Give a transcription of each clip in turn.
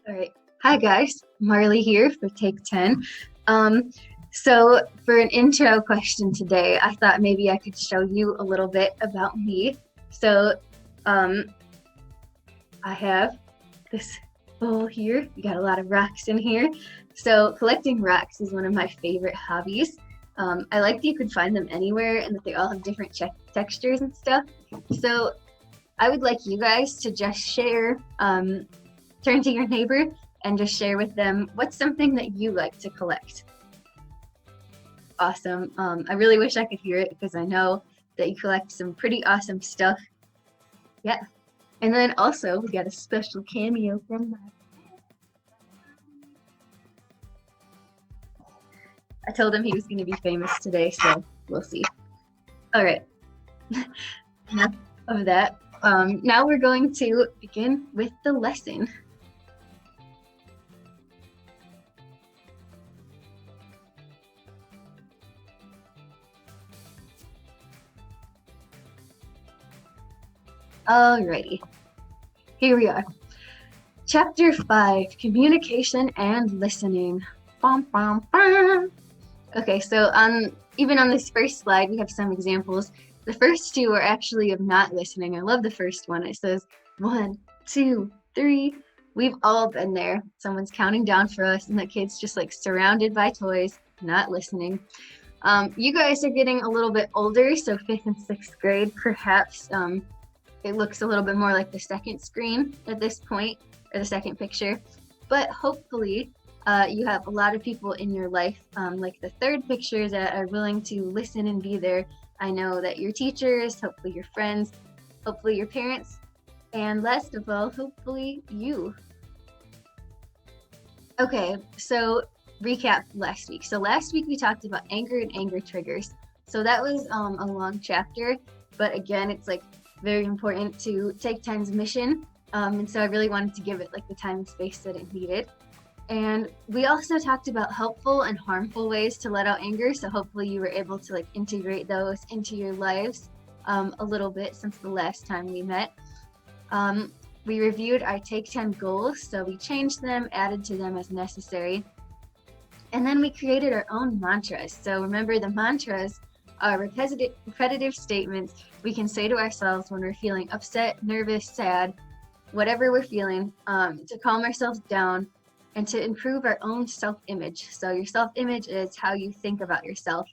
All right. Hi guys, Marley here for Take 10. So for an intro question today, I thought maybe I could show you a little bit about me. So um, I have this bowl here. We got a lot of rocks in here. So collecting rocks is one of my favorite hobbies. I like that you could find them anywhere and that they all have different textures and stuff. So I would like you guys to just share, turn to your neighbor and just share with them what's something that you like to collect. Awesome. I really wish I could hear it because I know that you collect some pretty awesome stuff. Yeah. And then also, we got a special cameo from my. I told him he was going to be famous today, so we'll see. All right. Enough of that. Now we're going to begin with the lesson. Alrighty, here we are. Chapter 5, Communication and Listening. Bum, bum, bum. Okay, so even on this first slide, we have some examples. The first two are actually of not listening. I love the first one. It says 1, 2, 3. We've all been there. Someone's counting down for us, and the kid's just like surrounded by toys, not listening. You guys are getting a little bit older, so 5th and 6th grade, perhaps it looks a little bit more like the second screen at this point, or the second picture. But hopefully, you have a lot of people in your life, like the third picture, that are willing to listen and be there. I know that your teachers, hopefully your friends, hopefully your parents, and last of all, hopefully you. Okay, so recap last week. So last week we talked about anger and anger triggers. So that was a long chapter, but again, it's like very important to Take 10's mission. And so I really wanted to give it like the time and space that it needed. And we also talked about helpful and harmful ways to let out anger. So hopefully you were able to like integrate those into your lives a little bit since the last time we met. We reviewed our Take 10 goals. So we changed them, added to them as necessary. And then we created our own mantras. So remember, the mantras are repetitive statements we can say to ourselves when we're feeling upset, nervous, sad, whatever we're feeling, to calm ourselves down and to improve our own self-image. So your self-image is how you think about yourself.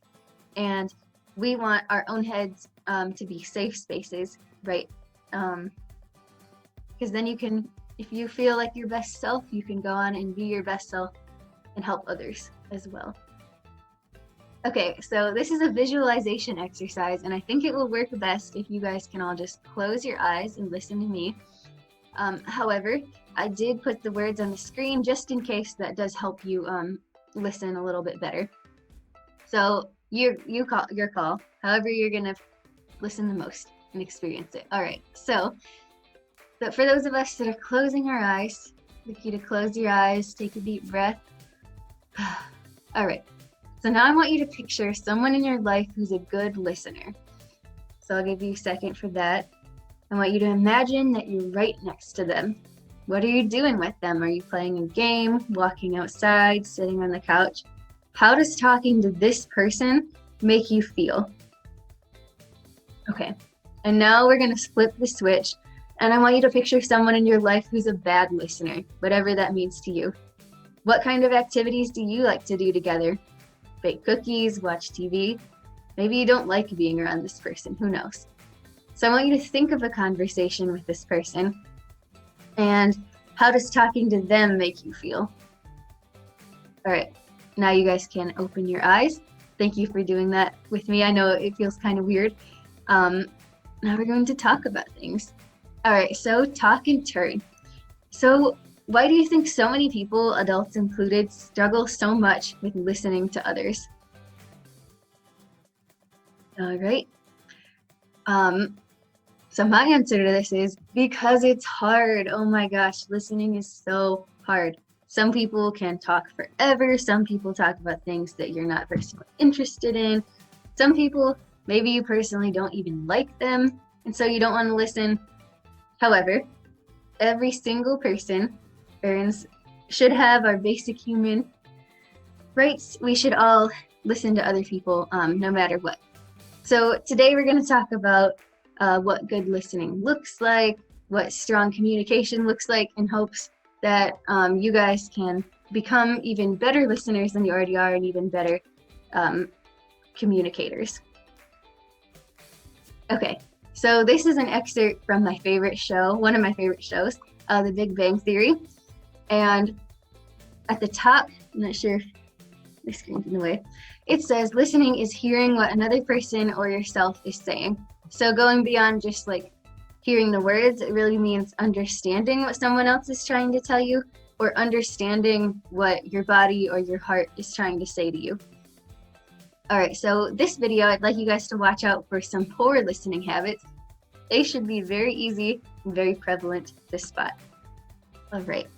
And we want our own heads to be safe spaces, right? Because then you can, if you feel like your best self, you can go on and be your best self and help others as well. Okay, so this is a visualization exercise, and I think it will work best if you guys can all just close your eyes and listen to me. However, I did put the words on the screen just in case that does help you listen a little bit better. So your call, however you're gonna listen the most and experience it. All right, so for those of us that are closing our eyes, I'd like you to close your eyes, take a deep breath. All right. So now I want you to picture someone in your life who's a good listener. So I'll give you a second for that. I want you to imagine that you're right next to them. What are you doing with them? Are you playing a game, walking outside, sitting on the couch? How does talking to this person make you feel? Okay. And now we're going to flip the switch, and I want you to picture someone in your life who's a bad listener, whatever that means to you. What kind of activities do you like to do together? Bake cookies, watch TV. Maybe you don't like being around this person, who knows? So I want you to think of a conversation with this person, and how does talking to them make you feel? All right, now you guys can open your eyes. Thank you for doing that with me. I know it feels kind of weird. Now we're going to talk about things. All right, so talk in turn. So why do you think so many people, adults included, struggle so much with listening to others? All right. So my answer to this is because it's hard. Oh my gosh, listening is so hard. Some people can talk forever. Some people talk about things that you're not personally interested in. Some people, maybe you personally don't even like them, and so you don't want to listen. However, every single person should have our basic human rights. We should all listen to other people, no matter what. So today we're going to talk about what good listening looks like, what strong communication looks like, in hopes that you guys can become even better listeners than you already are, and even better communicators. Okay, so this is an excerpt from my favorite show, one of my favorite shows, The Big Bang Theory. And at the top, I'm not sure if the screen's in the way, it says, listening is hearing what another person or yourself is saying. So going beyond just like hearing the words, it really means understanding what someone else is trying to tell you, or understanding what your body or your heart is trying to say to you. All right, so this video, I'd like you guys to watch out for some poor listening habits. They should be very easy and very prevalent to spot. All right.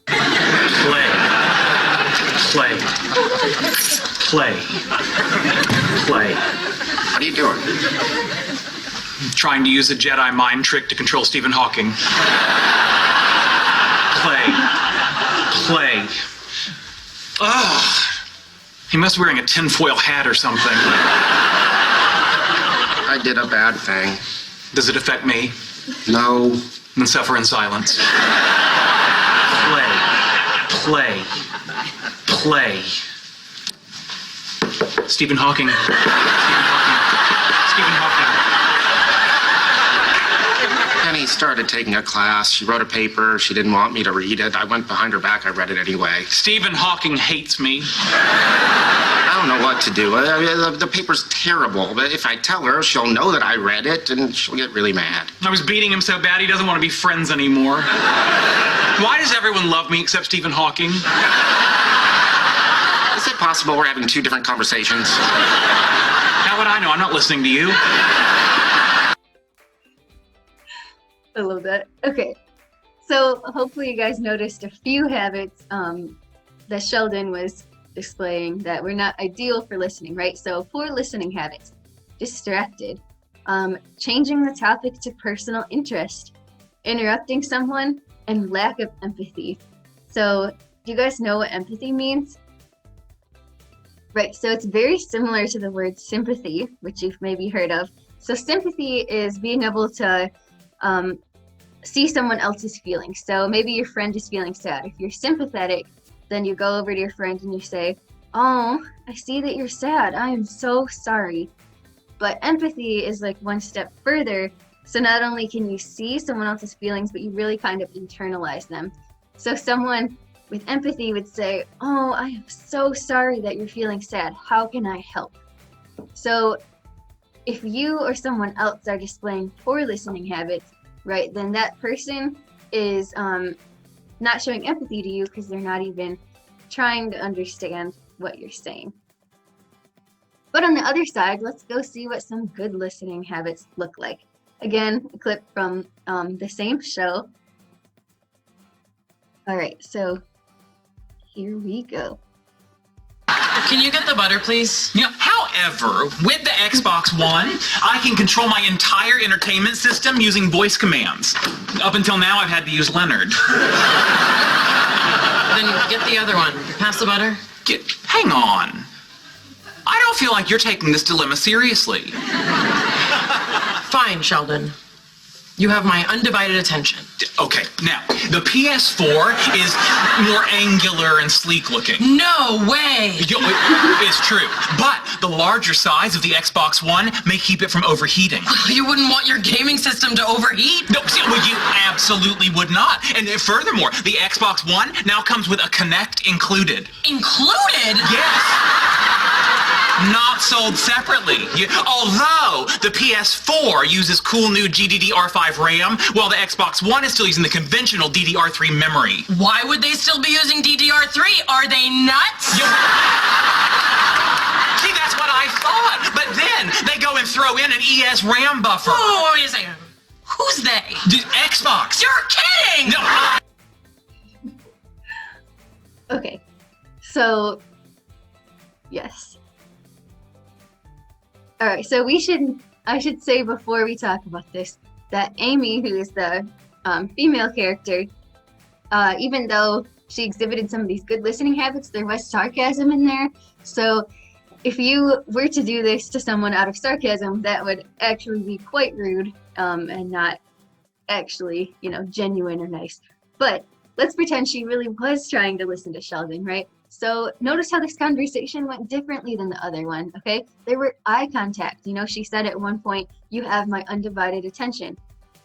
Play. Play. Play. Play. What are you doing? Trying to use a Jedi mind trick to control Stephen Hawking. Play. Ugh. He must be wearing a tinfoil hat or something. I did a bad thing. Does it affect me? No. Then suffer in silence. Play. Stephen Hawking. Stephen Hawking. Penny started taking a class. She wrote a paper. She didn't want me to read it. I went behind her back. I read it anyway. Stephen Hawking hates me. I don't know what to do. The paper's terrible. But if I tell her, she'll know that I read it, and she'll get really mad. I was beating him so bad he doesn't want to be friends anymore. Why does everyone love me except Stephen Hawking? Is it possible we're having two different conversations? How would I know? I'm not listening to you. I love that. Okay, so hopefully you guys noticed a few habits that Sheldon was displaying that were not ideal for listening, right? So poor listening habits: distracted, changing the topic to personal interest, interrupting someone, and lack of empathy. So do you guys know what empathy means? Right, so it's very similar to the word sympathy, which you've maybe heard of. So sympathy is being able to see someone else's feelings. So maybe your friend is feeling sad. If you're sympathetic, then you go over to your friend and you say, "Oh, I see that you're sad. I am so sorry." But empathy is like one step further. So not only can you see someone else's feelings, but you really kind of internalize them. So someone with empathy would say, "Oh, I am so sorry that you're feeling sad. How can I help?" So if you or someone else are displaying poor listening habits, right, then that person is not showing empathy to you because they're not even trying to understand what you're saying. But on the other side, let's go see what some good listening habits look like. Again, a clip from the same show. All right, so here we go. Can you get the butter, please? Yeah, however, with the Xbox One, I can control my entire entertainment system using voice commands. Up until now, I've had to use Leonard. Then get the other one. Pass the butter. Hang on. I don't feel like you're taking this dilemma seriously. Fine, Sheldon. You have my undivided attention. Okay, now, the PS4 is more angular and sleek looking. No way! It's true, but the larger size of the Xbox One may keep it from overheating. You wouldn't want your gaming system to overheat? No, well, you absolutely would not. And furthermore, the Xbox One now comes with a Kinect included. Included? Yes! Not sold separately. Although the PS4 uses cool new GDDR5 RAM, while the Xbox One is still using the conventional DDR3 memory. Why would they still be using DDR3? Are they nuts? See, that's what I thought. But then they go and throw in an ES RAM buffer. Oh, wait a second. Who's they? Xbox. You're kidding! No, Okay, so yes. All right, so I should say before we talk about this, that Amy, who is the female character, even though she exhibited some of these good listening habits, there was sarcasm in there. So if you were to do this to someone out of sarcasm, that would actually be quite rude, and not actually, genuine or nice. But let's pretend she really was trying to listen to Sheldon, right? So notice how this conversation went differently than the other one, okay? There were eye contact. She said at one point, "You have my undivided attention."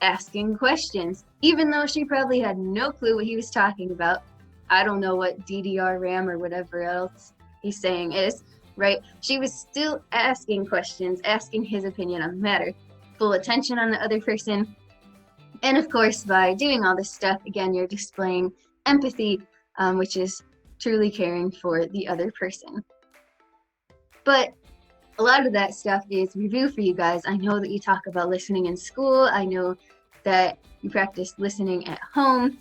Asking questions, even though she probably had no clue what he was talking about. I don't know what DDR RAM or whatever else he's saying is, right? She was still asking questions, asking his opinion on the matter, full attention on the other person. And of course, by doing all this stuff, again, you're displaying empathy, which is truly caring for the other person. But a lot of that stuff is review for you guys. I know that you talk about listening in school. I know that you practice listening at home.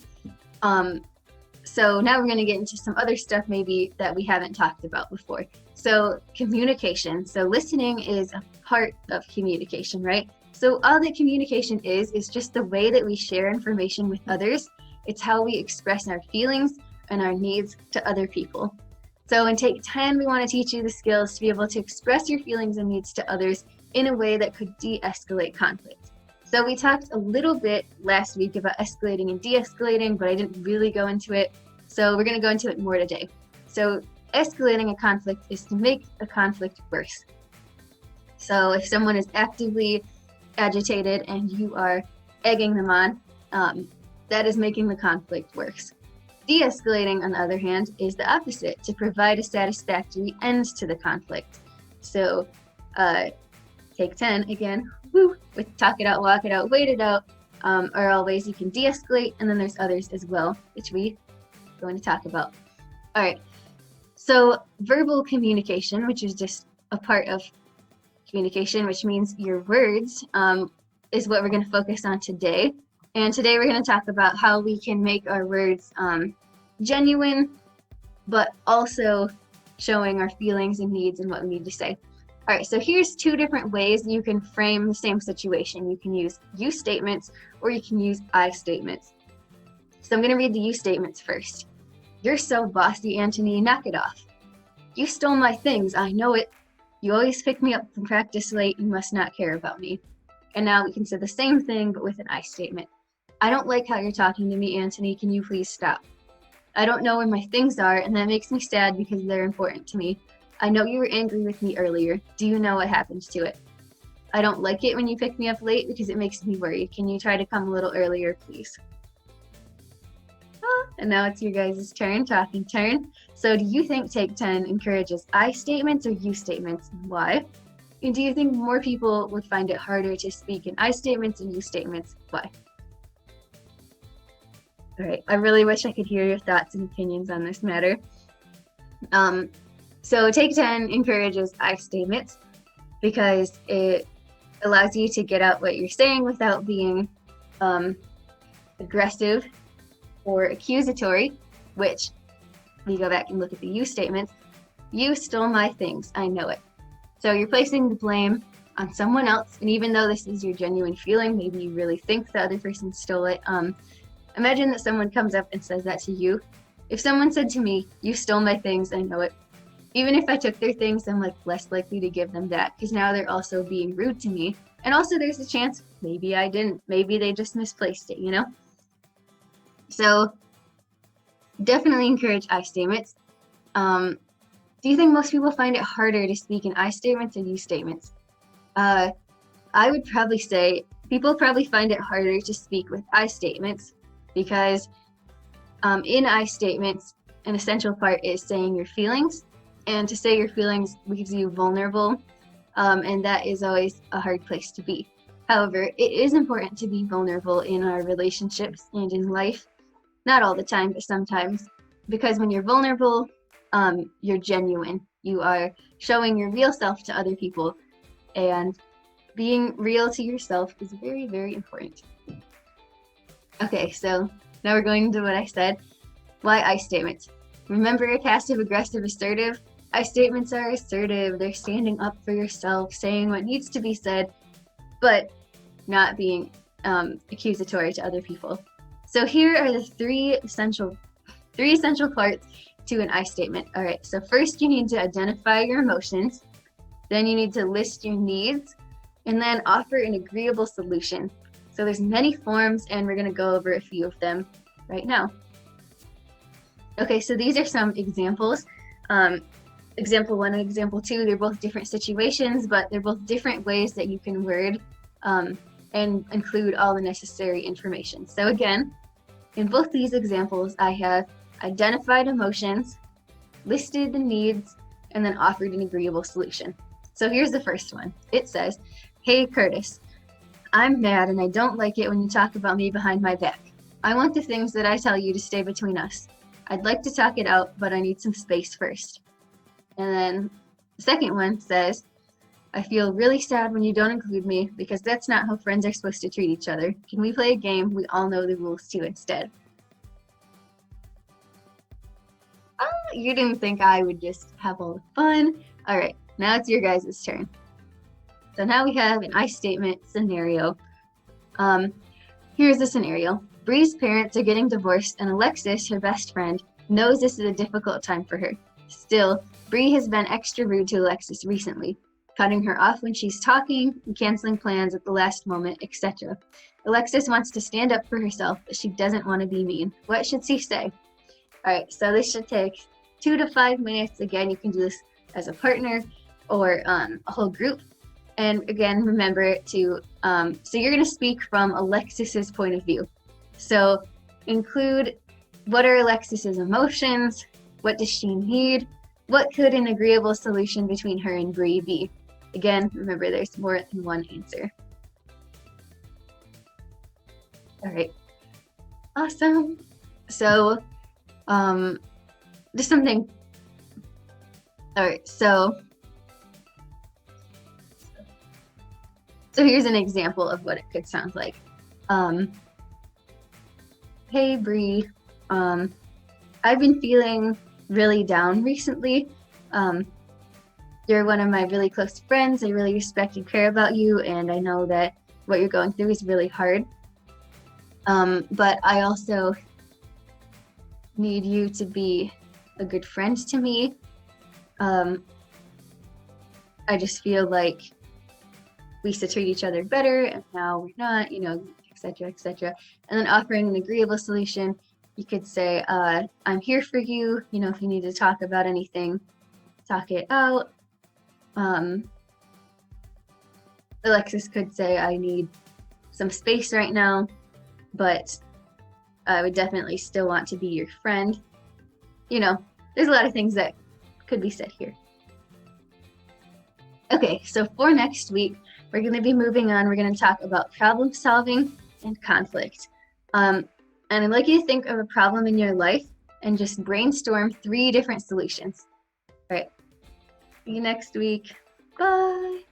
So now we're going to get into some other stuff maybe that we haven't talked about before. So communication. So listening is a part of communication, right? So all that communication is just the way that we share information with others. It's how we express our feelings and our needs to other people. So in Take 10, we want to teach you the skills to be able to express your feelings and needs to others in a way that could de-escalate conflict. So we talked a little bit last week about escalating and de-escalating, but I didn't really go into it. So we're going to go into it more today. So escalating a conflict is to make a conflict worse. So if someone is actively agitated and you are egging them on, that is making the conflict worse. De-escalating, on the other hand, is the opposite, to provide a satisfactory end to the conflict. So Take 10, again, with talk it out, walk it out, wait it out, are all ways you can de-escalate, and then there's others as well, which we are going to talk about. All right, so verbal communication, which is just a part of communication, which means your words, is what we're going to focus on today. And today we're going to talk about how we can make our words genuine, but also showing our feelings and needs and what we need to say. All right, so here's two different ways you can frame the same situation. You can use you statements or you can use I statements. So I'm going to read the you statements first. "You're so bossy, Anthony, knock it off. You stole my things, I know it. You always pick me up from practice late, you must not care about me." And now we can say the same thing, but with an I statement. "I don't like how you're talking to me, Anthony, can you please stop? I don't know where my things are, and that makes me sad because they're important to me. I know you were angry with me earlier. Do you know what happened to it? I don't like it when you pick me up late because it makes me worried. Can you try to come a little earlier, please?" And now it's your guys' turn, talking turn. So do you think Take 10 encourages I statements or you statements? Why? And do you think more people would find it harder to speak in I statements and you statements? Why? All right, I really wish I could hear your thoughts and opinions on this matter. So Take 10 encourages I statements because it allows you to get out what you're saying without being aggressive or accusatory, which we go back and look at the you statements. "You stole my things, I know it." So you're placing the blame on someone else, and even though this is your genuine feeling, maybe you really think the other person stole it. Imagine that someone comes up and says that to you. If someone said to me, "You stole my things, I know it," even if I took their things, I'm less likely to give them that because now they're also being rude to me. And also there's a chance maybe I didn't, maybe they just misplaced it, So definitely encourage I statements. Do you think most people find it harder to speak in I statements or you statements? I would probably say people probably find it harder to speak with I statements because in I statements, an essential part is saying your feelings. And to say your feelings leaves you vulnerable, and that is always a hard place to be. However, it is important to be vulnerable in our relationships and in life. Not all the time, but sometimes. Because when you're vulnerable, you're genuine. You are showing your real self to other people. And being real to yourself is very, very important. Okay, so now we're going into what I said. Why I statements? Remember passive, aggressive, assertive? I statements are assertive. They're standing up for yourself, saying what needs to be said, but not being accusatory to other people. So here are the three essential parts to an I statement. All right, so first you need to identify your emotions, then you need to list your needs, and then offer an agreeable solution. So there's many forms, and we're gonna go over a few of them right now. Okay, so these are some examples. Example 1 and example 2, they're both different situations, but they're both different ways that you can word and include all the necessary information. So again, in both these examples, I have identified emotions, listed the needs, and then offered an agreeable solution. So here's the first one. It says, "Hey Curtis, I'm mad and I don't like it when you talk about me behind my back. I want the things that I tell you to stay between us. I'd like to talk it out, but I need some space first." And then the second one says, "I feel really sad when you don't include me because that's not how friends are supposed to treat each other. Can we play a game we all know the rules to instead?" You didn't think I would just have all the fun. All right, now it's your guys' turn. So now we have an I statement scenario. Here's the scenario. Bree's parents are getting divorced and Alexis, her best friend, knows this is a difficult time for her. Still, Bree has been extra rude to Alexis recently, cutting her off when she's talking and canceling plans at the last moment, etc. Alexis wants to stand up for herself, but she doesn't want to be mean. What should she say? All right, so this should take 2 to 5 minutes. Again, you can do this as a partner or a whole group. And again, remember to, so you're going to speak from Alexis's point of view. So include what are Alexis's emotions, what does she need, what could an agreeable solution between her and Bree be? Again, remember there's more than one answer. All right, awesome. So just something, all right, so here's an example of what it could sound like. Hey Bree, I've been feeling really down recently. You're one of my really close friends. I really respect and care about you, and I know that what you're going through is really hard. But I also need you to be a good friend to me. I just feel like we used to treat each other better, and now we're not, you know, etc., etc. And then offering an agreeable solution, you could say, I'm here for you, you know, if you need to talk about anything, talk it out. Alexis could say, I need some space right now, but I would definitely still want to be your friend. You know, there's a lot of things that could be said here. Okay, so for next week, we're going to be moving on. We're going to talk about problem solving and conflict. And I'd like you to think of a problem in your life and just brainstorm 3 different solutions. All right, see you next week. Bye.